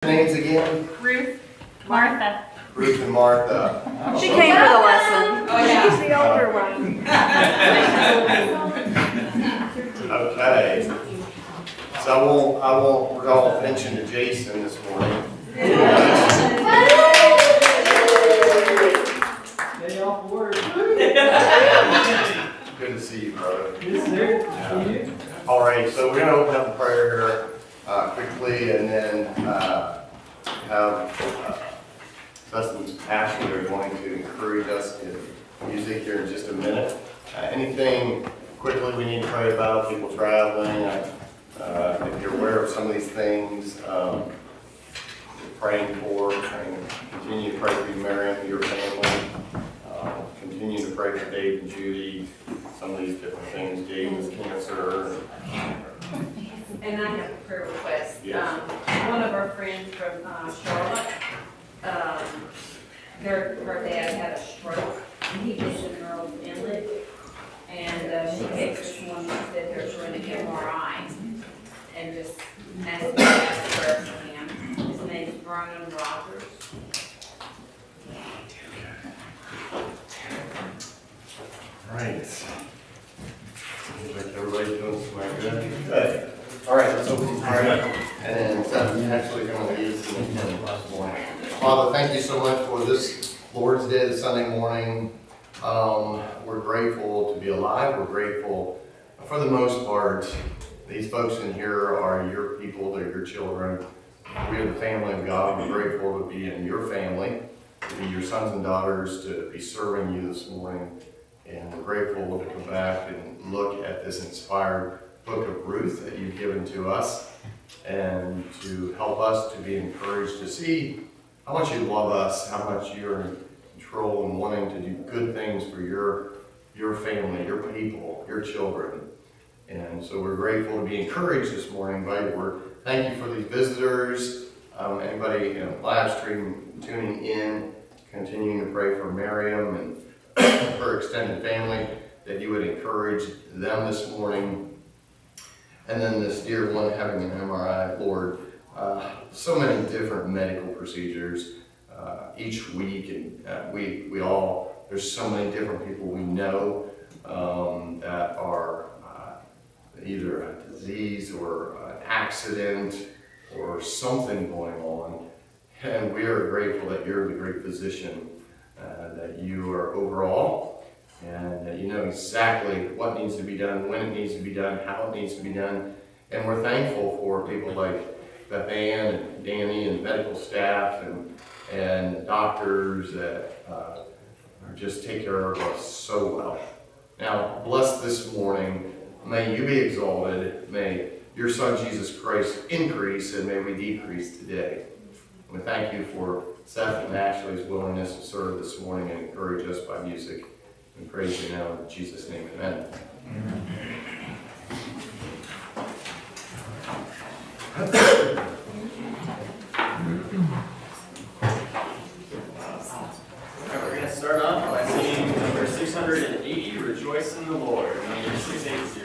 Names again? Ruth, Martha. Ruth and Martha. She came for the lesson. Oh, yeah. She's the older one. Okay. So I won't call attention to Jason this morning. Day off work. Good to see you, brother. Yes, sir. See you. All right, so we're going to open up a prayer here quickly, and then have Dustin and Ashley are going to encourage us in music here in just a minute. Anything quickly we need to pray about, people traveling, if you're aware of some of these things, praying for, continue to pray for you, Miriam, your family. Continue to pray for Dave and Judy, some of these different things. Dave has cancer. And I have a prayer request. Yes. One of our friends from Charlotte, her dad had a stroke, and he was in Earl's Inlet. And she gave this one that said they're doing an MRI, and just asked me to ask prayer for him. His name is Vernon Rogers. Right. Seems like everybody's doing something good. Good. All right, let's open the prayer. And then actually going to lead us in the last morning. Father, thank you so much for this Lord's Day, this Sunday morning. We're grateful to be alive. We're grateful, for the most part, these folks in here are your people, they're your children. We are the family of God. We're grateful to be in your family, to be your sons and daughters, to be serving you this morning. And we're grateful to come back and look at this inspired book of Ruth that you've given to us, and to help us to be encouraged to see how much you love us, how much you're in control and wanting to do good things for your family, your people, your children. And so we're grateful to be encouraged this morning by your word. Thank you for these visitors, anybody in live stream tuning in, continuing to pray for Miriam and her extended family, that you would encourage them this morning. And then this dear one having an MRI, Lord, so many different medical procedures each week, and we all, there's so many different people we know that are either a disease or an accident or something going on. And we are grateful that you're the great physician, that you are over all, and that you know exactly what needs to be done, when it needs to be done, how it needs to be done. And we're thankful for people like Beth Ann and Danny and medical staff and doctors that just take care of us so well. Now, bless this morning. May you be exalted. May your Son, Jesus Christ, increase, and may we decrease today. We thank you for Seth and Ashley's willingness to serve this morning and encourage us by music. We praise you now in Jesus' name, amen. We're going to start off by singing number 680, Rejoice in the Lord, number 680.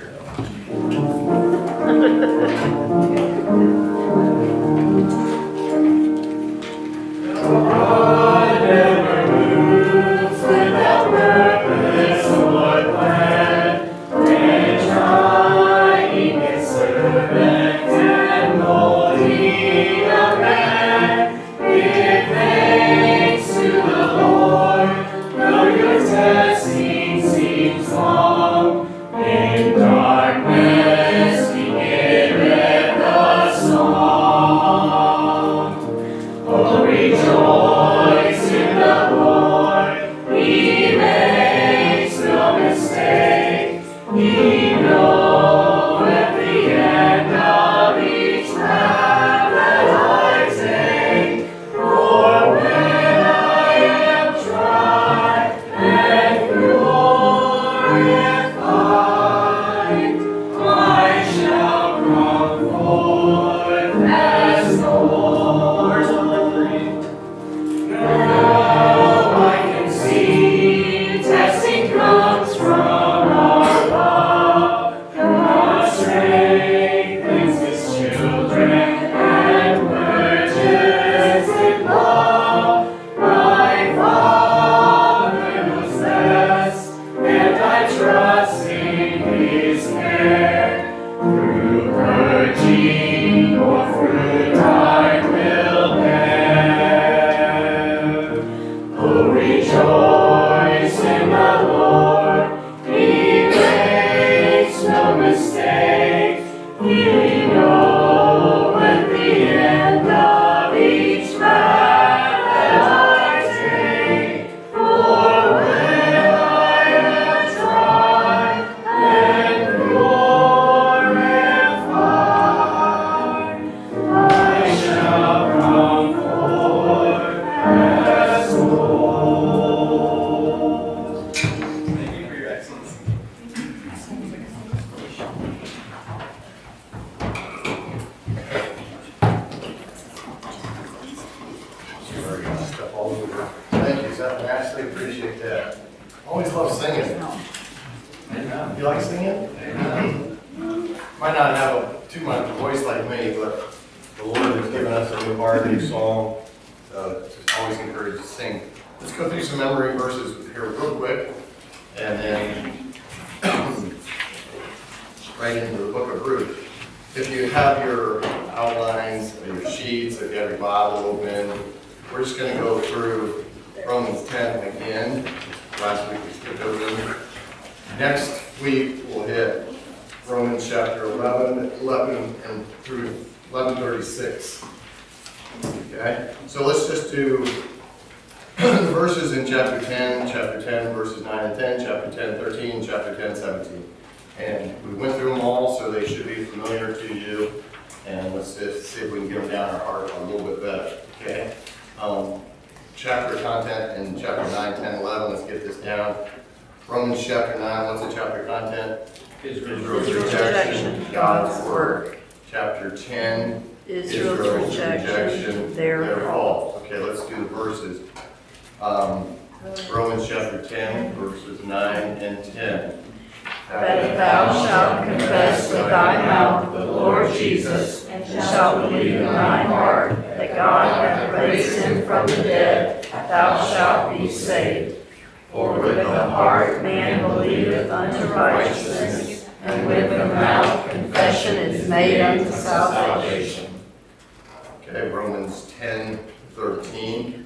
stuff all over. Thank you, Seth, I actually appreciate that. Always love singing. You like singing? Might not have too much voice like me, but the Lord has given us a new heart, a new song. Just always encouraged to sing. Let's go through some memory verses here real quick, and then right into the book of Ruth. If you have your outlines or your sheets, if you have your Bible open, we're just going to go through Romans 10 again. Last week we skipped over them. Next week we'll hit Romans chapter 11 and through 11:36. Okay, so let's just do the verses in chapter 10 verses 9 and 10, chapter 10, 13, chapter 10, 17. And we went through them all, so they should be familiar to you. And let's just see if we can get them down our heart a little bit better, okay? Chapter content in chapter 9, 10, 11, let's get this down. Romans chapter 9, what's the chapter content? Israel's rejection, God's work. Chapter 10, Israel's rejection, their fall. Okay, let's do the verses. Romans chapter 10, verses 9 and 10. That thou shalt confess with thy mouth the Lord Jesus, and shalt believe in thine heart that God hath raised him from the dead, thou shalt be saved. For with the heart man believeth unto righteousness, and with the mouth confession is made unto salvation. Okay, Romans 10, 13.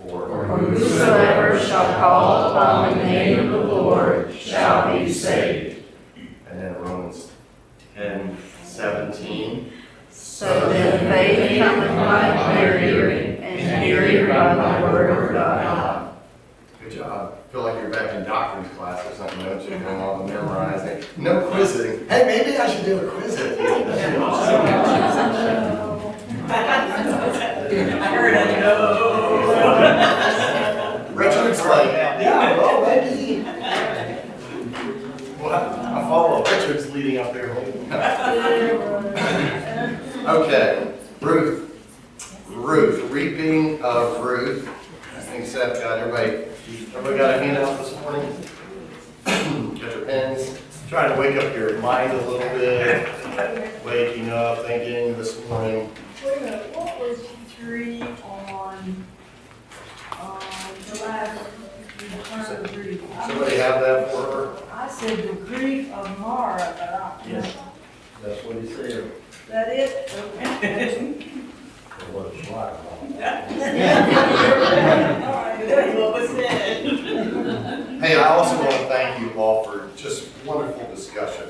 For whosoever shall call upon the name of the Lord shall be saved. And then Romans 10, 17. So then faith cometh by hearing, and hearing by the word of God. Good job. I feel like you're back in doctor's class or something, don't you? Doing all the memorizing. No quizzing. Hey, maybe I should do a quiz at you. I heard a no. Richard's like, yeah, well, maybe. Well, I follow. Richard's leading up there. Okay, Ruth, reaping of Ruth. I think Seth got everybody got a handout this morning? Got your pens? Trying to wake up your mind a little bit. Waking up, thinking this morning. Wait a minute, what was 3 on the last return of grief? Somebody have that for her? I said the grief of Mara, but I. Yes. That's what he said. Is that it? Okay. It was a slide. All right, good. What was said? Hey, I also want to thank you all for just wonderful discussion.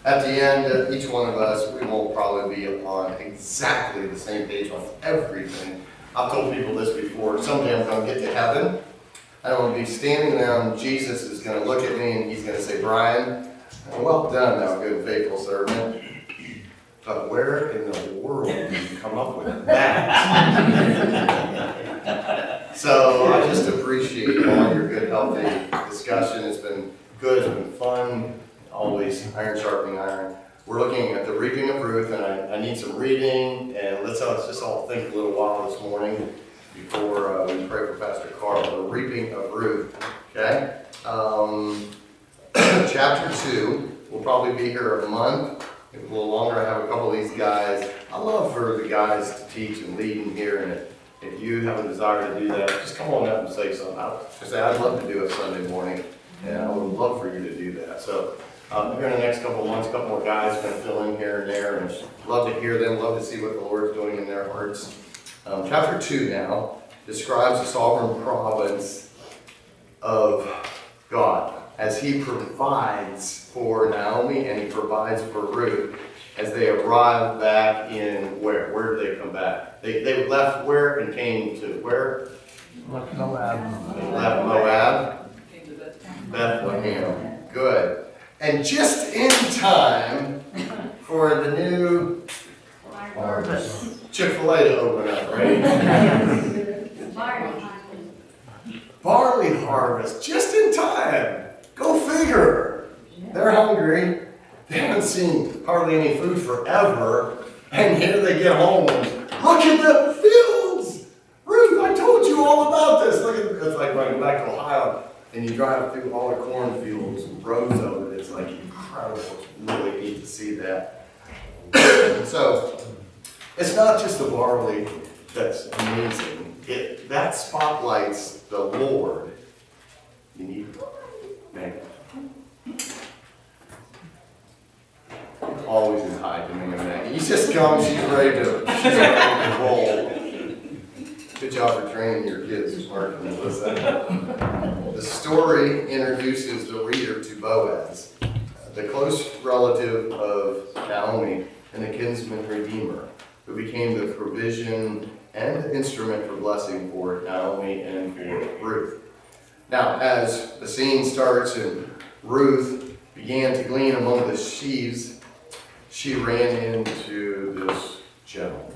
At the end, each one of us, we won't probably be on exactly the same page on everything. I've told people this before. Someday I'm going to get to heaven. I'm going to be standing there, and Jesus is going to look at me and he's going to say, Brian, well done, thou good and faithful servant. But where in the world did you come up with that? So I just appreciate all your good, healthy discussion. It's been good, it's been fun, always iron sharpening iron. We're looking at the reaping of Ruth, and I need some reading, and let's just all think a little while this morning before we pray for Pastor Carl. The reaping of Ruth, okay? Chapter 2, we'll probably be here a month. A little longer. I have a couple of these guys. I love for the guys to teach and lead in here, and if you have a desire to do that, just come on up and say something. I'd love to do it Sunday morning, and I would love for you to do that. So here in the next couple of months, a couple more guys are going to fill in here and there, and love to hear them, love to see what the Lord's doing in their hearts. Chapter 2 now describes the sovereign providence of God as he provides for Naomi and he provides for Ruth as they arrive back in where? Where did they come back? They left where and came to where? Moab. They left Moab, Bethlehem. Good. And just in time for the new Chick-fil-A to open up, right? Barley harvest, just in time. Go figure. They're hungry. They haven't seen hardly any food forever. And here they get home and look at the fields. Ruth, I told you all and you drive through all the cornfields, rows of it, it's like incredible. It's really neat to see that. So, it's not just the barley that's amazing. That spotlights the Lord. You need, man. Always in high demand, man. He just comes, she's ready to roll. Good job for training your kids, Mark and Melissa. The story introduces the reader to Boaz, the close relative of Naomi and the kinsman redeemer, who became the provision and the instrument for blessing for Naomi and for Ruth. Now, as the scene starts and Ruth began to glean among the sheaves, she ran into this gentleman.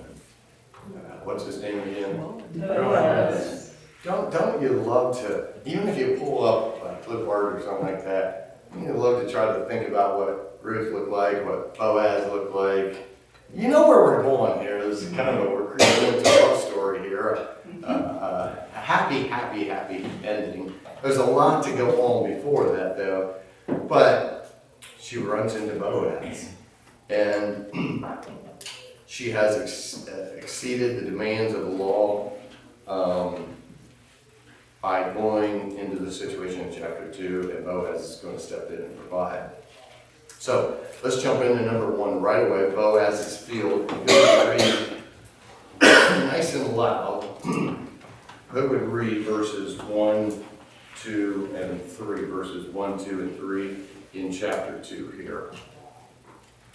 What's his name again? Boaz. Don't you love to, even if you pull up a clip art or something like that, you love to try to think about what Ruth looked like, what Boaz looked like. You know where we're going here. This is kind of we're creating into a love story here. A happy ending. There's a lot to go on before that though. But she runs into Boaz. And she has exceeded the demands of the law by going into the situation in chapter 2, and Boaz is going to step in and provide. So let's jump into number 1 right away. Boaz's field. Nice and loud. Who would read verses 1, 2, and 3? Verses 1, 2, and 3 in chapter 2 here.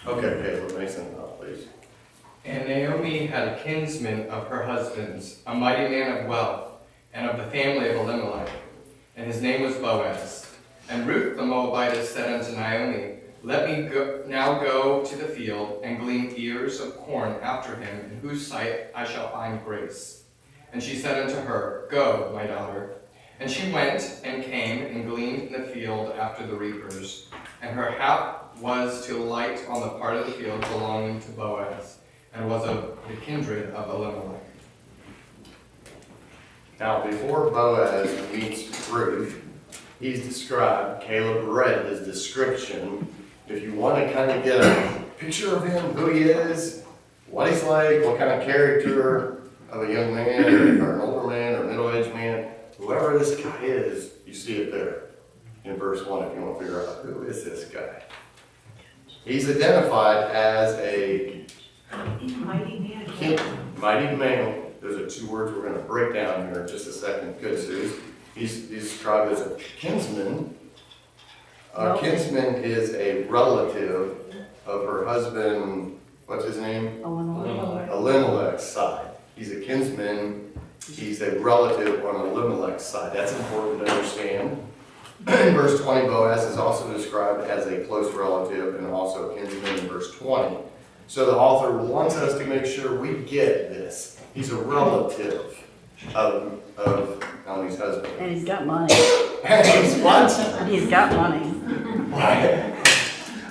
Okay, Caleb, Mason, please. And Naomi had a kinsman of her husband's, a mighty man of wealth, and of the family of Elimelech, and his name was Boaz. And Ruth the Moabitess said unto Naomi, Let me now go to the field and glean ears of corn after him, in whose sight I shall find grace. And she said unto her, Go, my daughter. And she went and came and gleaned in the field after the reapers. And her hap was to light on the part of the field belonging to Boaz, and was of the kindred of Elimelech. Now, before Boaz meets Ruth, he's described, Caleb read his description. If you want to kind of get a picture of him, who he is, what he's like, what kind of character of a young man, or an older man, or middle-aged man, whoever this guy is, you see it there in verse 1 if you want to figure out who is this guy. He's identified as a mighty man. Those are 2 words we're going to break down here in just a second. Good, Suze. He's described as a kinsman. A kinsman is a relative of her husband, what's his name? Elimelech's side. He's a kinsman. He's a relative on Elimelech's side. That's important to understand. In verse 20, Boaz is also described as a close relative and also a kinsman in verse 20. So the author wants us to make sure we get this. He's a relative of Naomi's husband. And he's got money. And he's what? And he's got money.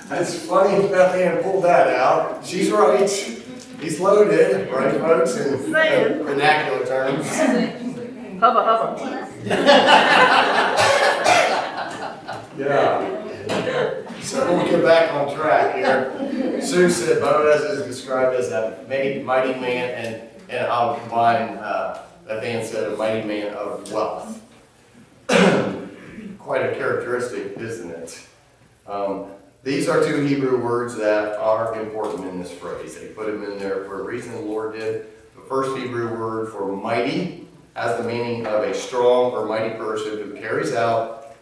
That's funny Beth Ann pulled that out. She's right. He's loaded, right folks, in vernacular terms. Hubba hubba. Yeah. So we'll get back on track here. Sue said Boaz is described as a mighty man, and I'll combine, Beth Ann said, a mighty man of wealth. Quite a characteristic, isn't it? These are 2 Hebrew words that are important in this phrase. They put them in there for a reason, the Lord did. The first Hebrew word for mighty has the meaning of a strong or mighty person who carries out,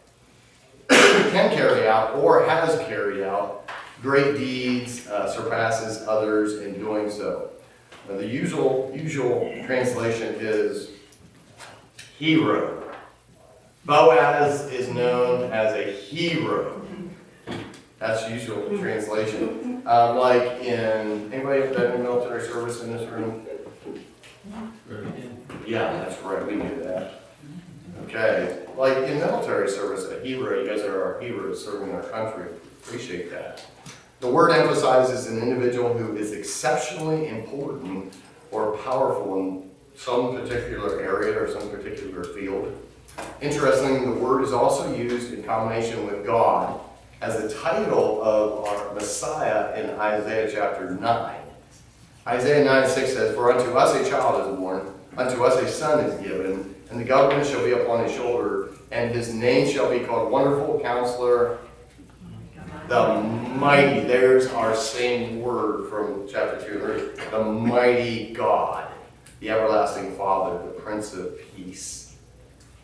can carry out, or has carried out great deeds, surpasses others in doing so. Now, the usual translation is hero. Boaz is known as a hero. That's usual translation. Like in, anybody done in military service in this room? Yeah, that's right, we knew that. Okay, like in military service, a hero, you guys are our heroes serving our country. Appreciate that. The word emphasizes an individual who is exceptionally important or powerful some particular area or some particular field. Interestingly, the word is also used in combination with God as the title of our Messiah in Isaiah chapter 9. Isaiah 9:6 says, "For unto us a child is born, unto us a son is given, and the government shall be upon his shoulder, and his name shall be called Wonderful Counselor, the Mighty." There's our same word from chapter 2, the Mighty God, the Everlasting Father, the Prince of Peace.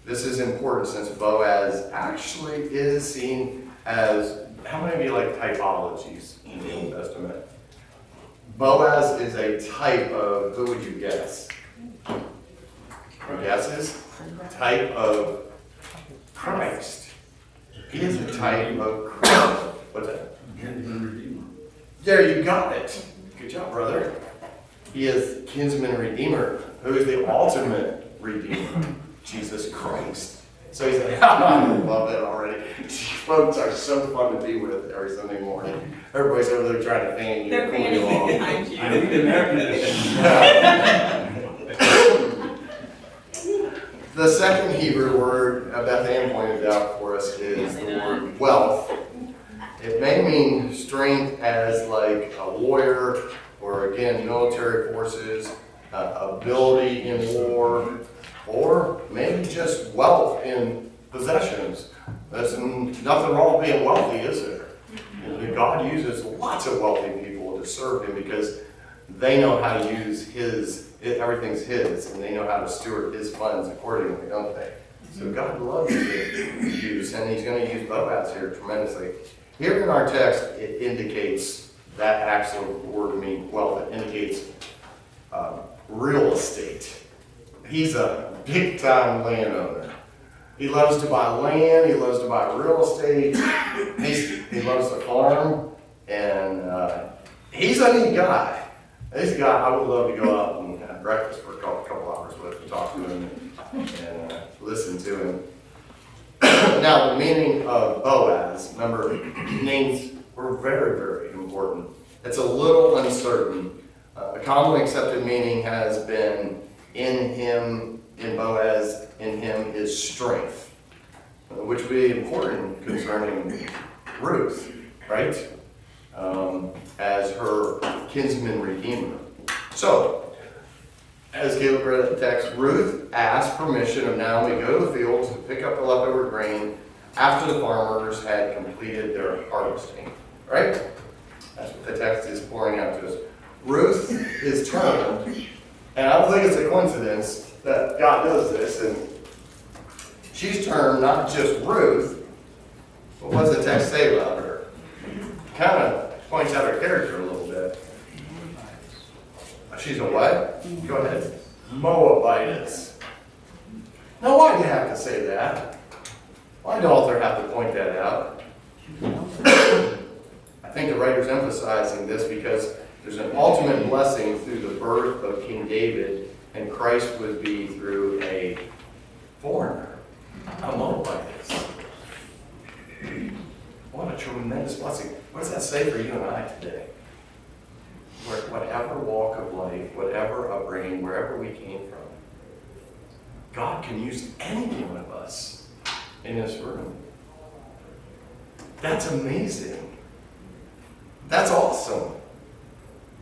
This is important since Boaz actually is seen as, how many of you like typologies in the Old Testament? Boaz is a type of, who would you guess? Any guesses? Type of Christ. He is a type of Christ. What's that? There, you got it. Good job, brother. He is kinsman redeemer, who is the ultimate redeemer, Jesus Christ. So he's like, I love it already. Folks are so fun to be with every Sunday morning. Everybody's over there trying to fan you. They're cool fanning you off. behind you. I need an air conditioner. The second Hebrew word Beth Ann pointed out for us is the word wealth. It may mean strength as like a warrior, or again, military forces, ability in war, or maybe just wealth in possessions. There's nothing wrong with being wealthy, is there? God uses lots of wealthy people to serve him because they know how to use everything's his, and they know how to steward his funds accordingly, don't they? So God loves to use, and he's going to use Boaz here tremendously. Here in our text, it indicates that actual word means wealth. It indicates real estate. He's a big-time landowner. He loves to buy land. He loves to buy real estate. He loves to farm, and he's a neat guy. This guy, I would love to go out and have breakfast for a couple hours with him, talk to him, and listen to him. Now, the meaning of Boaz, remember, names were very, very important. It's a little uncertain. A commonly accepted meaning has been in him, in Boaz, in him is strength, which would be important concerning Ruth, right? As her kinsman redeemer. So, as Caleb read the text, Ruth asked permission of Naomi to go to the fields to pick up the leftover grain after the farmers had completed their harvesting, right? That's what the text is pouring out to us. Ruth is termed, and I don't think it's a coincidence that God does this, and she's termed not just Ruth, but what does the text say about her? Kind of points out her character a little bit. She's a what? Go ahead. Moabitess. Now, why do you have to say that? Why did the author have to point that out? I think the writer's emphasizing this because there's an ultimate blessing through the birth of King David, and Christ would be through a foreigner, a Moabitess. What a tremendous blessing. What does that say for you and I today? Whatever walk of life, whatever upbringing, wherever we came from, God can use any one of us in this room. That's amazing. That's awesome.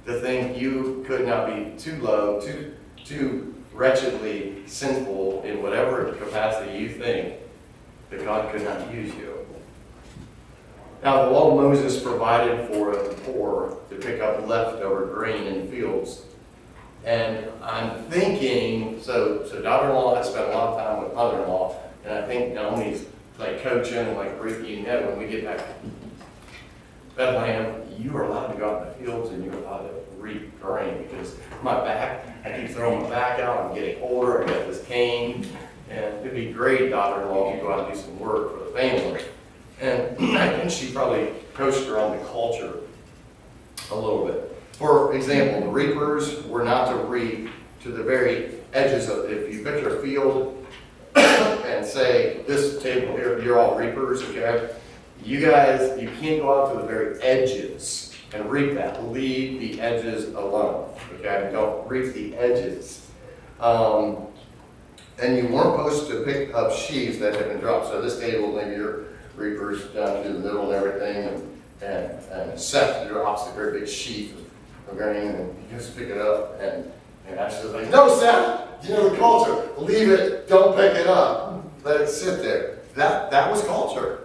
To think you could not be too low, too wretchedly sinful in whatever capacity you think that God could not use you. Now, the law of Moses provided for the poor to pick up leftover grain in fields. And I'm thinking, so daughter-in-law has spent a lot of time with mother-in-law, and I think Naomi's like coaching, like, you know, when we get back to Bethlehem, you are allowed to go out in the fields and you're allowed to reap grain, because my back, I keep throwing my back out, I'm getting older, I got this cane, and it'd be great, daughter-in-law, to go out and do some work for the family. And I think she probably coached her on the culture a little bit. For example, the reapers were not to reap to the very edges of, if you picture a field and say, this table here, you're all reapers, okay? You guys, you can't go out to the very edges and reap that. Leave the edges alone, okay? Don't reap the edges. And you weren't supposed to pick up sheaves that had been dropped. So this table, maybe your reapers down through the middle and everything, and Seth drops a very big sheaf of grain, and you just pick it up, and Ashley's like, no, Seth, you know the culture, leave it, don't pick it up, let it sit there. That was culture.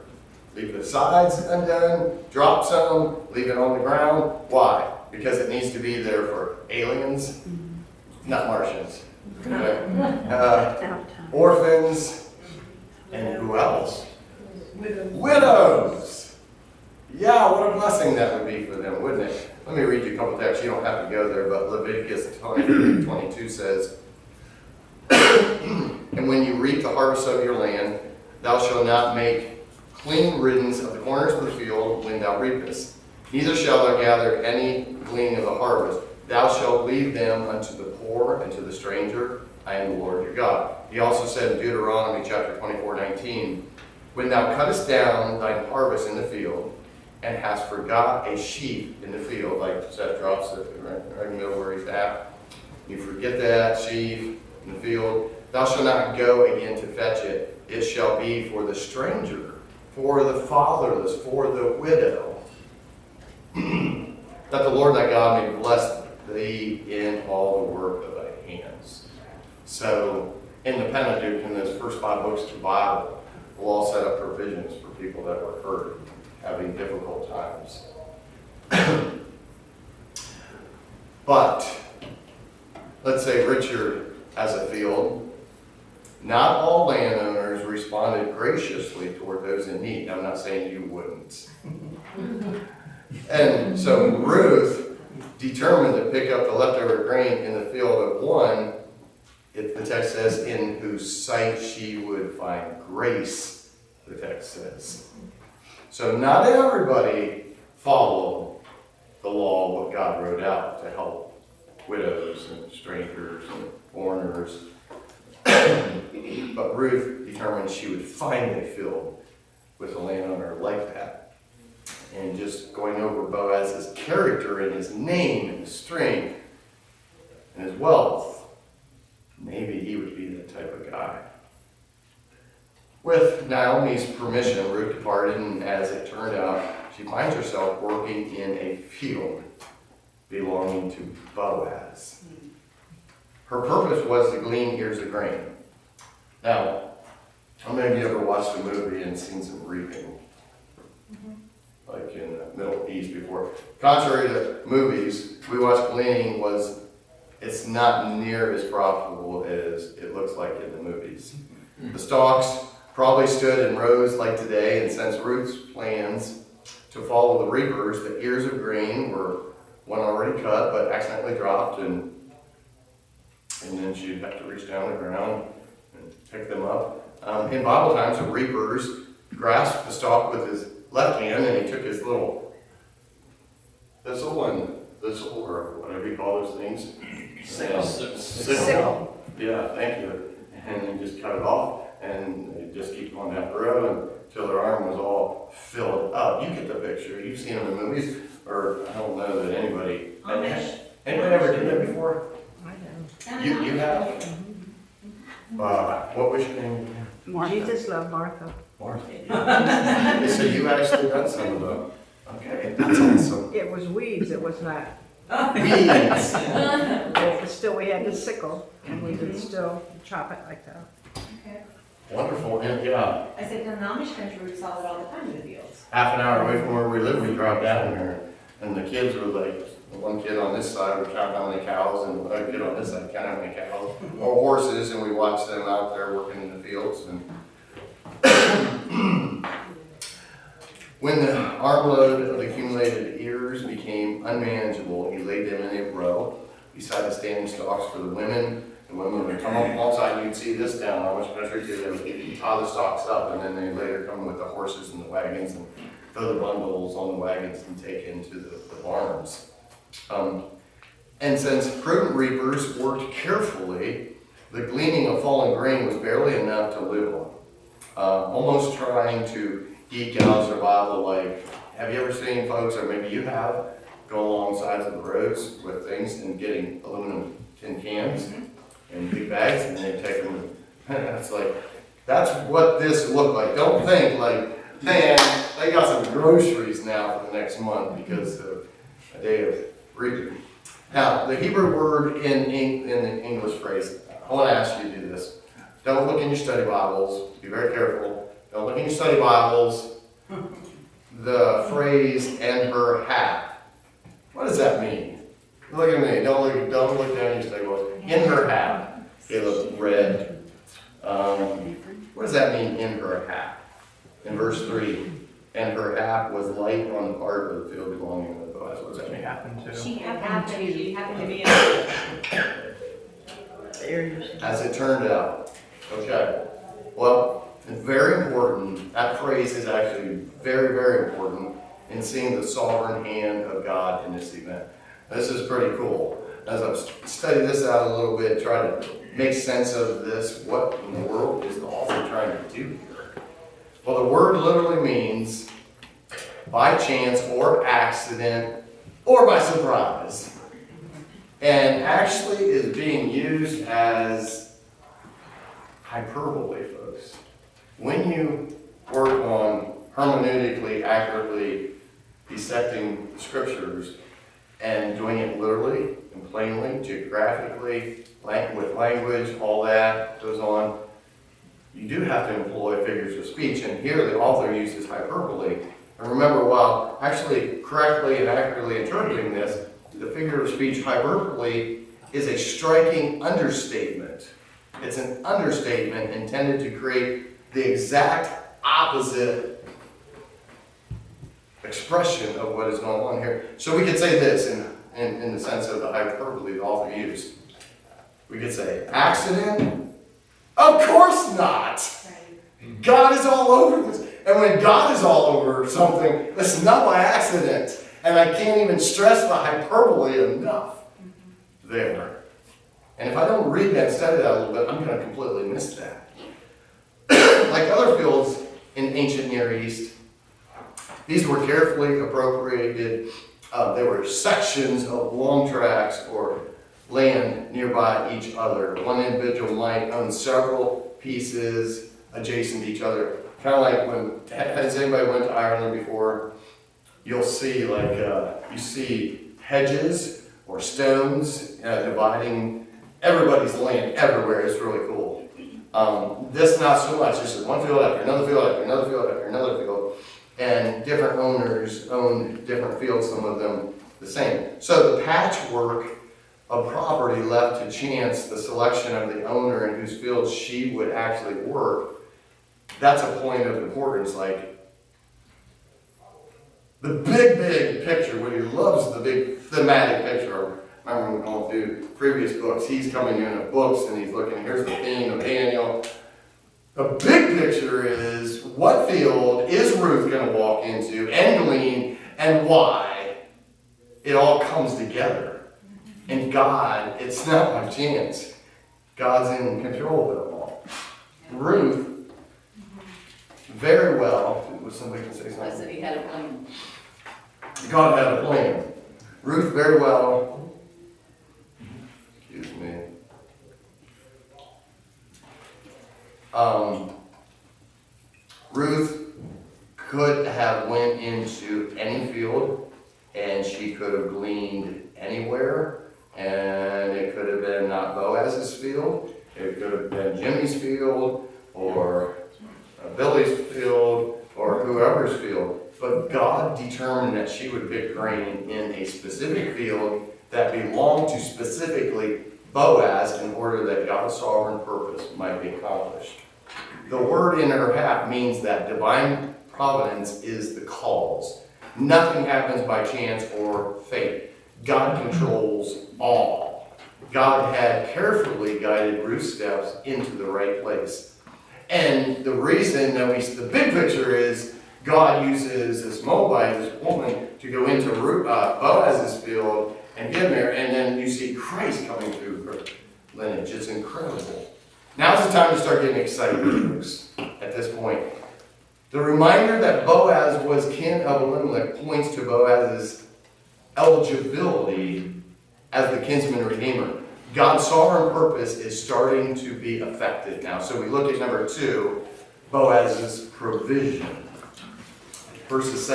Leave the sides undone, drop some, leave it on the ground. Why? Because it needs to be there for aliens, not Martians. Okay? Orphans, and who else? Widows. Yeah, what a blessing that would be for them, wouldn't it? Let me read you a couple texts. You don't have to go there, but Leviticus 22 says, and when you reap the harvest of your land, thou shalt not make clean riddance of the corners of the field when thou reapest. Neither shalt thou gather any gleaning of the harvest. Thou shalt leave them unto the poor and to the stranger. I am the Lord your God. He also said in Deuteronomy chapter 24:19, when thou cuttest down thine harvest in the field, and hast forgot a sheep in the field, like Seth drops it right in the middle where he's at, you forget that sheep in the field, thou shalt not go again to fetch it. It shall be for the stranger, for the fatherless, for the widow, that the Lord thy God may bless thee in all the work of thy hands. So, in the Pentateuch, in those first 5 books of the Bible, we'll all set up provisions for people that were hurt, having difficult times. But, let's say Richard has a field. Not all landowners responded graciously toward those in need. I'm not saying you wouldn't. And so Ruth determined to pick up the leftover grain in the field of one, the text says, in whose sight she would find grace, the text says. So not everybody followed the law, what God wrote out to help widows and strangers and foreigners. But Ruth determined she would find a field with a landowner like that. And just going over Boaz's character and his name and his strength and his wealth, maybe he would be the type of guy. With Naomi's permission, Ruth departed, and as it turned out, she finds herself working in a field belonging to Boaz. Her purpose was to glean ears of grain. Now, how many of you ever watched a movie and seen some reaping? Like in the Middle East before. Contrary to movies, we watched gleaning it's not near as profitable as it looks like in the movies. The stalks probably stood in rows like today, and since Ruth's plans to follow the reapers, the ears of grain were one already cut but accidentally dropped, and then she'd have to reach down the ground and pick them up. In Bible times, the reapers grasped the stalk with his left hand, and he took his little thistle, or whatever you call those things. Sickle. Yeah, thank you. And then just cut it off, and they just keep going down the road until their arm was all filled up. You get the picture. You've seen them in movies, or I don't know that anybody. Anybody ever did that before? I know. You have? What was your name? Jesus loved Martha. Martha. So you actually done some of them. Okay, that's awesome. It was weeds, it was not. Weeds. But still, we had the sickle, and we could still chop it like that. Wonderful, and yeah. I said, in the Amish country, we saw it all the time in the fields. Half an hour away from where we live, we drove down there, and the kids were like, one kid on this side would count how many cows, and another kid on this side count how many cows, or horses, and we watched them out there working in the fields. And when the armload of accumulated ears became unmanageable, he laid them in a row beside the standing stalks for the women. The women would come up alongside, and you'd see this down. I wish Patrick did. They would tie the stalks up, and then they later come with the horses and the wagons and throw the bundles on the wagons and take into the barns. And since prudent reapers worked carefully, the gleaning of fallen grain was barely enough to live on. Almost trying to eke out survival. Like, have you ever seen folks, or maybe you have, go along sides of the roads with things and getting aluminum tin cans in big bags, and they take them. It's like, that's what this looked like. Don't think like, man, they got some groceries now for the next month because of a day of reaping. Now, the Hebrew word in the English phrase, I want to ask you to do this. Don't look in your study Bibles. Be very careful. Don't look in your study Bibles. The phrase "and her hat." What does that mean? Look at me. Don't look down your study Bibles. In her hat. Caleb read. What does that mean? In her hat. In verse 3, and her hat was light on the part of the field belonging to Boaz. What does that mean? She happened to be in. As it turned out. Okay. Well, it's very important. That phrase is actually very, very important in seeing the sovereign hand of God in this event. This is pretty cool. As I've studied this out a little bit, try to make sense of this, what in the world is the author trying to do here? Well, the word literally means by chance or accident or by surprise. And actually is being used as hyperbole, folks. When you work on hermeneutically, accurately dissecting scriptures and doing it literally and plainly, geographically, with language, all that goes on, you do have to employ figures of speech. And here the author uses hyperbole. And remember, while actually correctly and accurately interpreting this, the figure of speech hyperbole is a striking understatement. It's an understatement intended to create the exact opposite expression of what is going on here. So we could say this in the sense of the hyperbole the author used. We could say, accident? Of course not! God is all over this. And when God is all over something, it's not by accident. And I can't even stress the hyperbole enough there. And if I don't read that and study that a little bit, I'm going to completely miss that. Like other fields in ancient Near East, these were carefully appropriated. They were sections of long tracts or land nearby each other. One individual might own several pieces adjacent to each other. Kind of like when, has anybody went to Ireland before? You'll see like, you see hedges or stones dividing everybody's land everywhere. It's really cool. This not so much. This is one field after another field after another field after another field. And different owners own different fields, some of them the same. So the patchwork of property left to chance the selection of the owner in whose field she would actually work, that's a point of importance. Like the big picture, when he loves the big thematic picture. I remember when going through previous books, he's coming in at books and he's looking, here's the theme of Daniel. The big picture is, what field is Ruth going to walk into and glean, and why? It all comes together. And God, it's not by chance. God's in control of it all. Ruth, very well, was somebody can say something? I said he had a plan. God had a plan. Ruth very well, excuse me. Ruth could have went into any field and she could have gleaned anywhere, and it could have been not Boaz's field, it could have been Jimmy's field or Billy's field or whoever's field, but God determined that she would pick grain in a specific field that belonged to specifically Boaz in order that God's sovereign purpose might be accomplished. The word in her hat means that divine providence is the cause. Nothing happens by chance or fate. God controls all. God had carefully guided Ruth's steps into the right place. And the reason that the big picture is God uses this Moabite, this woman, to go into Boaz's field and get there, and then you see Christ coming through her lineage. It's incredible. Now's the time to start getting excited, folks, at this point. The reminder that Boaz was kin of Elimelech points to Boaz's eligibility as the kinsman redeemer. God's sovereign purpose is starting to be affected now. So we look at number 2, Boaz's provision. Verses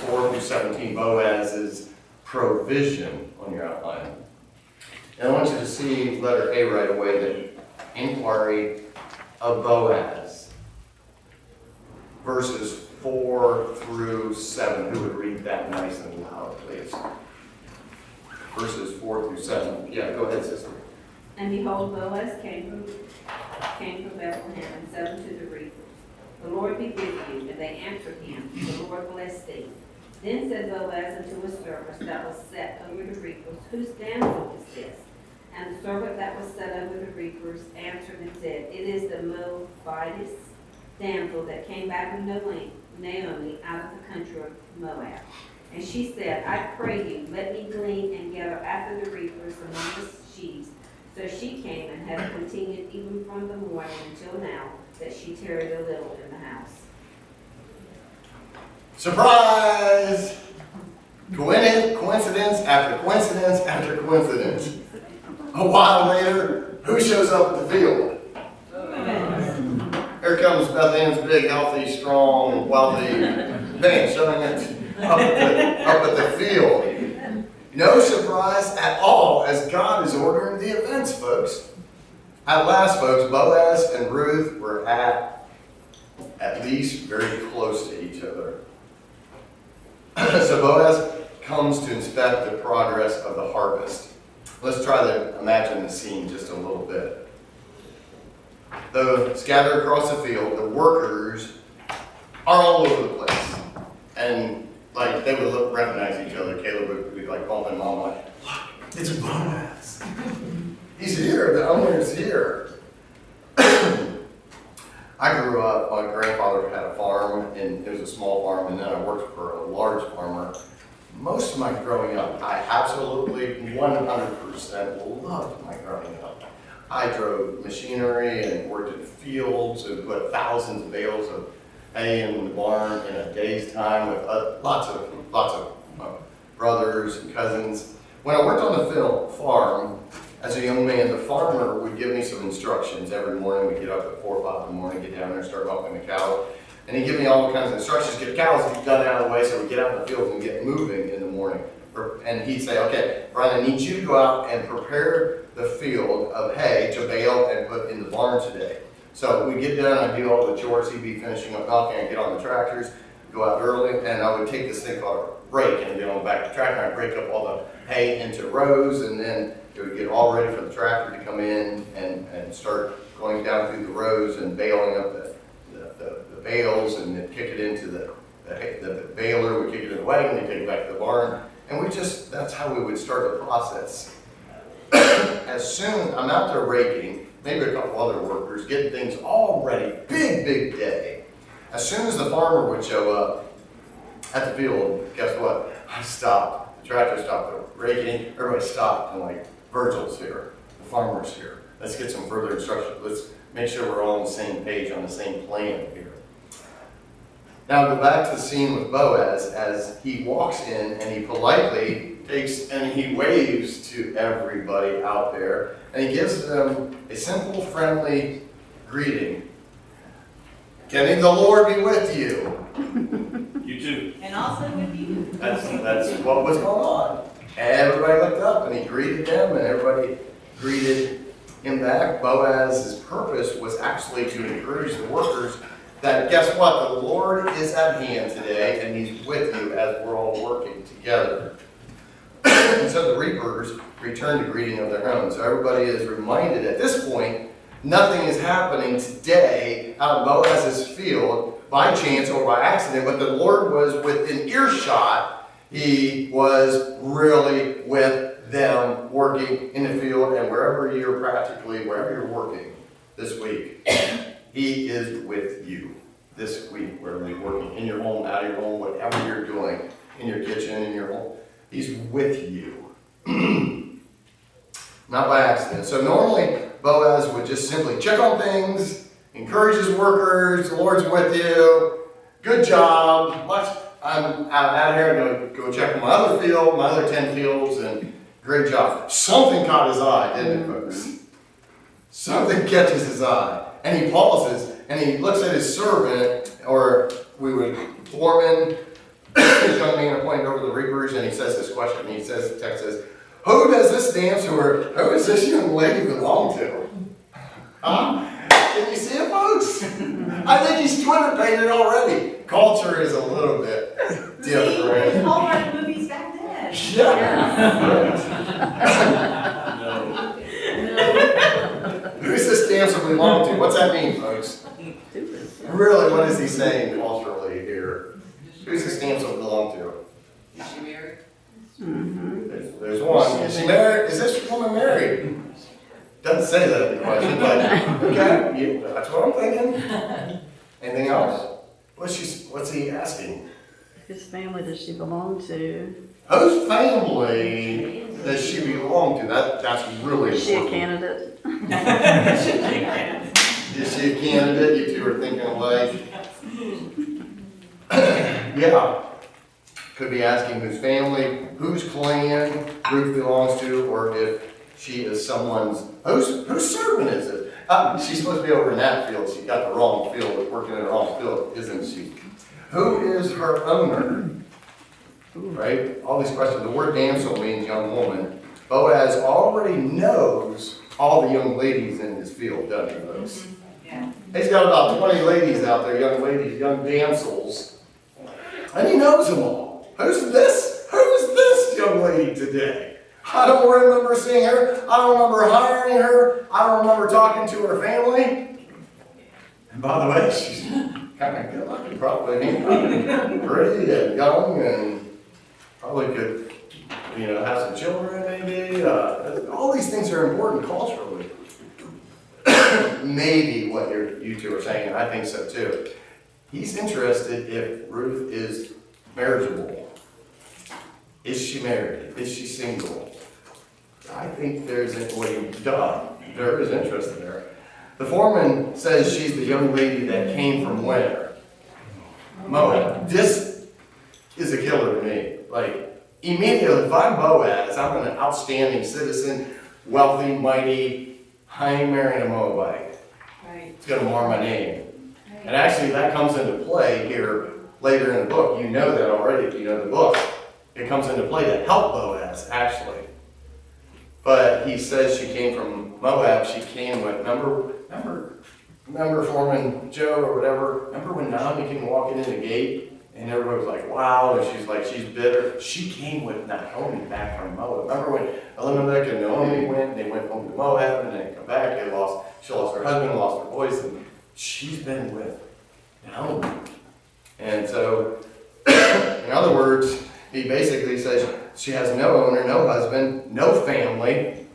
4 through 17, Boaz's provision on your outline. And I want you to see letter A right away, the inquiry of Boaz. Verses 4 through 7. Who would read that nice and loud, please? Verses 4 through 7. Yeah, go ahead, sister. And behold, Boaz came from Bethlehem and said unto the reapers, The Lord be with you. And they answered him, The Lord bless thee. Then said Boaz unto his servant that was set over the reapers, Whose damsel is this? And the servant that was set over the reapers answered and said, It is the Moabitess damsel that came back with Naomi out of the country of Moab. And she said, I pray you, let me glean and gather after the reapers among the sheaves. So she came and had continued even from the morning until now, that she tarried a little in the house. Surprise! Coincidence after coincidence after coincidence. A while later, who shows up at the field? Here comes Beth Ann's big, healthy, strong, wealthy man showing it up at the field. No surprise at all, as God is ordering the events, folks. At last, folks, Boaz and Ruth were at least very close to each other. So Boaz comes to inspect the progress of the harvest. Let's try to imagine the scene just a little bit. Though scattered across the field, the workers are all over the place. And like they would recognize each other. Caleb would be like bumping mom like, look, it's Boaz. He's here, the owner's here. I grew up, my grandfather had a farm, and it was a small farm, and then I worked for a large farmer. Most of my growing up, I absolutely 100% loved my growing up. I drove machinery and worked in fields and put thousands of bales of hay in the barn in a day's time with lots of brothers and cousins. When I worked on the farm, as a young man, the farmer would give me some instructions every morning. We'd get up at 4 o'clock in the morning, get down there, start milking the cow. And he'd give me all kinds of instructions, get the cows done out of the way so we get out in the field and get moving in the morning. And he'd say, okay, Brian, I need you to go out and prepare the field of hay to bale and put in the barn today. So we'd get done, I'd do all the chores, he'd be finishing up milking, I'd get on the tractors, go out early, and I would take this thing called a rake and get on the back of the tractor, and I'd break up all the hay into rows, and then it would get all ready for the tractor to come in and start going down through the rows and baling up the bales, and then kick it into the baler, we kick it in the wagon, we take it back to the barn, and that's how we would start the process. As soon, I'm out there raking, maybe a couple other workers, getting things all ready, big day. As soon as the farmer would show up at the field, guess what? I stopped, the tractor stopped, the raking, everybody stopped, and like, Virgil's here, the farmer's here. Let's get some further instruction. Let's make sure we're all on the same page, on the same plan here. Now go back to the scene with Boaz as he walks in and he politely takes and he waves to everybody out there and he gives them a simple, friendly greeting. Can the Lord be with you? You too. And also with you. That's what was going on. Everybody looked up and he greeted them and everybody greeted him back. Boaz's purpose was actually to encourage the workers that guess what? The Lord is at hand today and he's with you as we're all working together. And so the reapers return to greeting of their own. So everybody is reminded at this point, nothing is happening today out in Boaz's field by chance or by accident, but the Lord was within earshot. He was really with them working in the field and wherever you're working this week. He is with you this week, wherever you're working, in your home, out of your home, whatever you're doing, in your kitchen, in your home. He's with you. Not by accident. So normally, Boaz would just simply check on things, encourage his workers, the Lord's with you, good job, I'm out here, I'm going to go check on my other field, my other 10 fields, and Great job. Something caught his eye, didn't it, folks? Something catches his eye. And he pauses and he looks at his servant, or we would foreman, this young man appointed over the reapers, and he says this question. And he says, the text says, who does this damsel or who does this young lady belong to? Can you see it, folks? I think he's Twitter painted already. Culture is a little bit different. Hallmark movies back then. Who's this damsel belong to? What's that mean, folks? Really, what is he saying culturally here? Who's this damsel belong to? Is she married? There's one. Is she married? Is this woman married? Doesn't say that in the question, but okay, yeah, that's what I'm thinking. Anything else? What's he asking? Whose family does she belong to? Whose family does she belong to? That's really Is she a important. candidate? Is she a candidate? You two are thinking alike. Yeah. Could be asking whose family, whose clan Ruth belongs to, or if she is someone's, whose servant is it? She's supposed to be over in that field. She got the wrong field, working in the wrong field, isn't she? Who is her owner? Right? All these questions. The word damsel means young woman. Boaz already knows all the young ladies in his field, doesn't he, folks? Yeah. He's got about 20 ladies out there, young ladies, young damsels. And he knows them all. Who's this? Who's this young lady today? I don't remember seeing her. I don't remember hiring her. I don't remember talking to her family. And by the way, she's kind of good looking, probably. Pretty and young, and probably could, have some children maybe. All these things are important culturally. Maybe what you two are saying, and I think so too. He's interested if Ruth is marriageable. Is she married? Is she single? I think there is interest there. The foreman says she's the young lady that came from where? Moab. This is a killer to me. Like, immediately, if I'm Boaz, I'm an outstanding citizen, wealthy, mighty, I ain't marrying a Moabite. Right. It's going to mar my name. And actually, that comes into play here later in the book. You know that already if you know the book. It comes into play to help Boaz, actually. But he says she came from Moab. She came with, remember Foreman Joe or whatever? Remember when Naomi came walking in the gate and everybody was like, wow, and she's like, she's bitter. She came with Naomi back from Moab. Remember when Elimelech and Naomi went, they went home to Moab and then they come back, she lost her husband, lost her boys, and she's been with Naomi. And so, in other words, he basically says she has no owner, no husband, no family.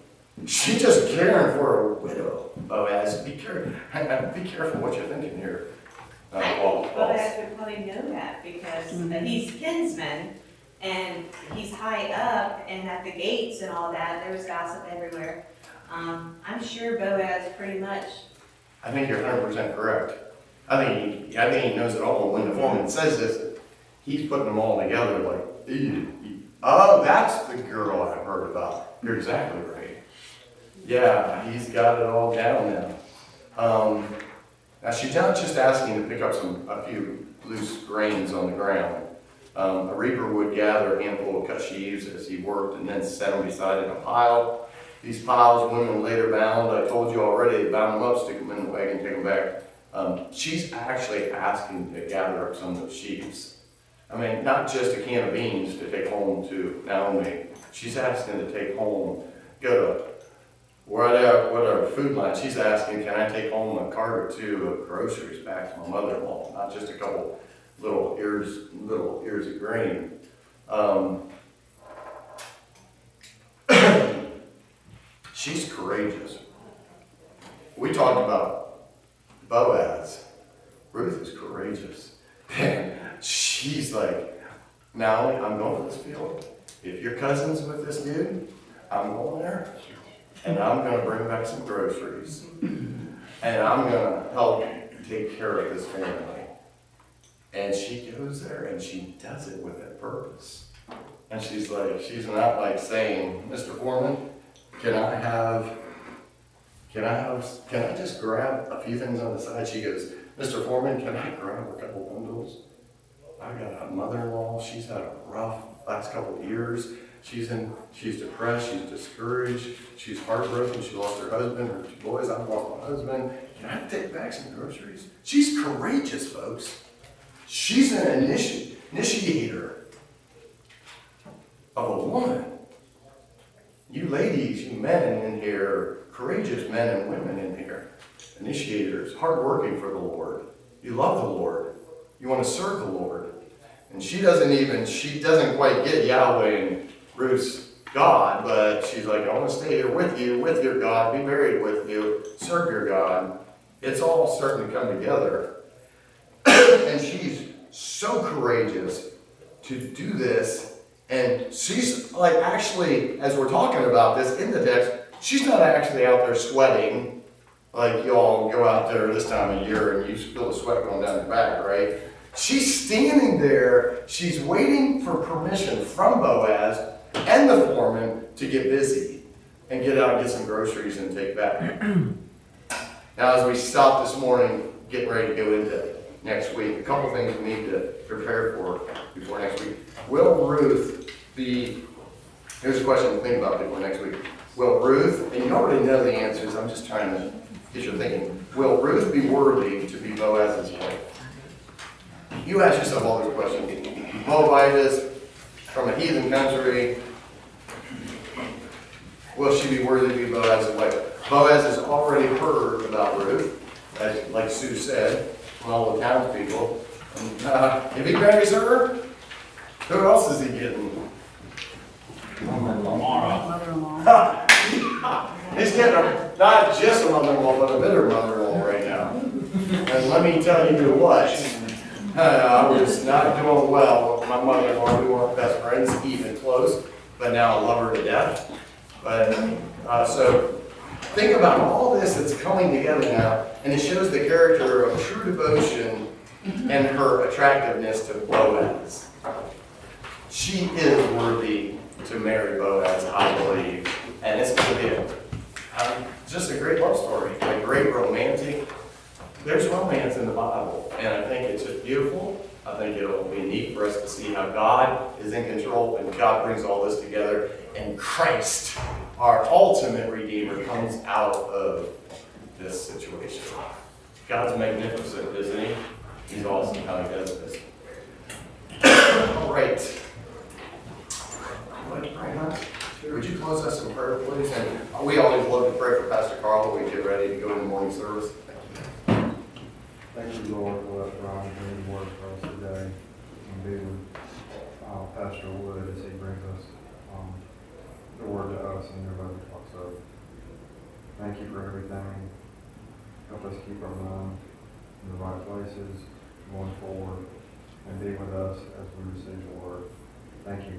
She's just caring for a widow. Boaz, be careful what you're thinking here. Boaz would probably know that because he's kinsman and he's high up and at the gates and all that. There's gossip everywhere. I'm sure Boaz pretty much. I think you're 100% correct. I think he knows it all. When the foreman says this, he's putting them all together like, oh, that's the girl I've heard about. You're exactly right. Yeah, he's got it all down now. Now she's not just asking to pick up a few loose grains on the ground. A reaper would gather a handful of cut sheaves as he worked and then set them beside in a pile. These piles women later bound. I told you already, they bound them up, stick them in the wagon, take them back. She's actually asking to gather up some of those sheaves. I mean, not just a can of beans to take home to Naomi. She's asking to take home, go to whatever food line. She's asking, can I take home a cart or two of groceries back to my mother-in-law? Not just a couple little ears of grain. She's courageous. We talked about Boaz. Ruth is courageous. She's like, now I'm going to this field. If your cousin's with this dude, I'm going there. And I'm going to bring back some groceries. And I'm going to help take care of this family. And she goes there and she does it with a purpose. And she's not like saying, Mr. Foreman, can I just grab a few things on the side? She goes, Mr. Foreman, can I grab a couple bundles? I got a mother-in-law, she's had a rough last couple of years. She's depressed, she's discouraged, she's heartbroken, she lost her husband, her 2 boys, I've lost my husband. Can I take back some groceries? She's courageous, folks. She's an initiator of a woman. You ladies, you men in here, courageous men and women in here, initiators, hardworking for the Lord. You love the Lord. You want to serve the Lord. And she doesn't quite get Yahweh and Ruth's God, but she's like, I want to stay here with you, with your God, be buried with you, serve your God. It's all starting to come together. And she's so courageous to do this. And she's like, actually, as we're talking about this in the text, she's not actually out there sweating like you all go out there this time of year and you feel the sweat going down your back, right? She's standing there, she's waiting for permission from Boaz and the foreman to get busy and get out and get some groceries and take back. Now, as we stop this morning, getting ready to go into next week, a couple things we need to prepare for before next week. Will Ruth be, here's a question to think about before next week. Will Ruth, and you already know the answers, I'm just trying to get your thinking. Will Ruth be worthy to be Boaz's wife? You ask yourself all those questions. Moabitess, from a heathen country, will she be worthy to be Boaz's wife? Boaz has already heard about Ruth, like Sue said, from all the townspeople. If he marries her, who else is he getting? Mother-in-law. He's getting not just a mother-in-law, but a bitter mother-in-law right now. And let me tell you what, I was not doing well with my mother-in-law. We weren't best friends, even close, but now I love her to death. But so think about all this that's coming together now, and it shows the character of true devotion and her attractiveness to Boaz. She is worthy to marry Boaz, I believe, and it's going to be just a great love story, a great romantic. There's romance in the Bible, and I think it's just beautiful. I think it'll be neat for us to see how God is in control and God brings all this together, and Christ, our ultimate Redeemer, comes out of this situation. God's magnificent, isn't he? He's awesome how he does this. All right. Would you close us in prayer, please? And we always love to pray for Pastor Carl when we get ready to go into morning service. Thank you, Lord, for that Ron bringing word for us today, and be with Pastor Wood as he brings us the word to us and your love to us. So, thank you for everything. Help us keep our mind in the right places going forward, and be with us as we receive the word. Thank you.